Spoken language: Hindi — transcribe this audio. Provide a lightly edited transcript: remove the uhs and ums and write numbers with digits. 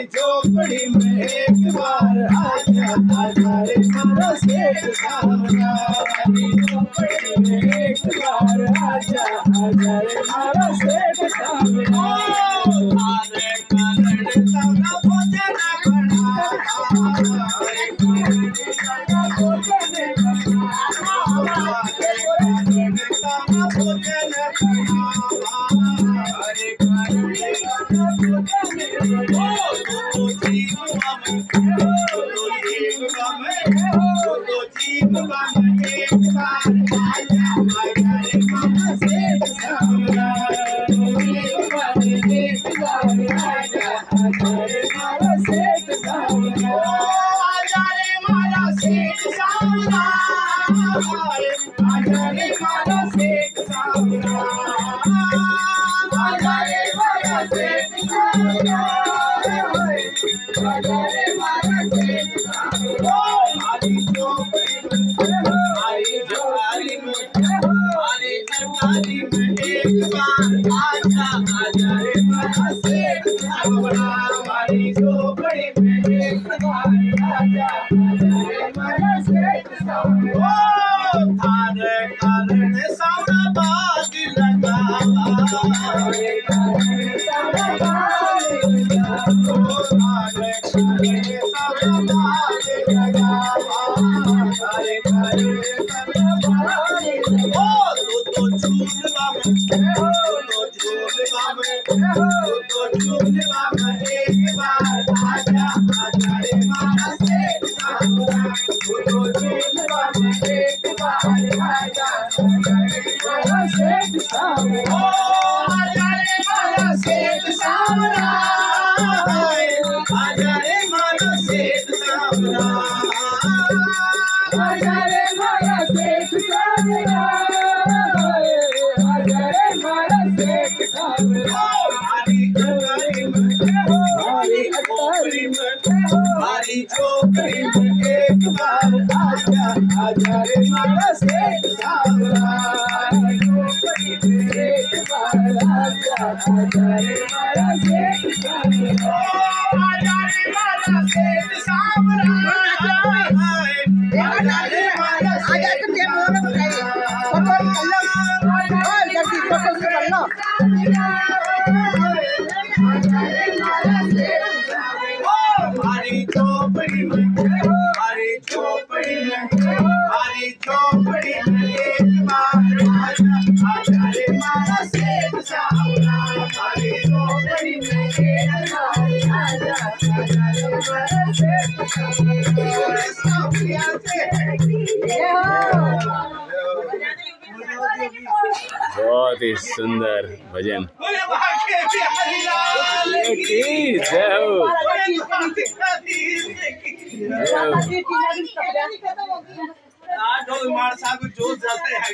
झोपड़ी में एक बार आजा आजा रे मारा सेठ सावरा। झोपड़ी में एक बार आजा आजा रे मारा सेठ सावरा। तारे कारण सावरा भोजन बना, तारे कारण सावरा भोजन बना, तारे कारण सावरा भोजन बना, तारे कारण सावरा भोजन बना। बहुत ही सुंदर भजन। जोश जाते हैं।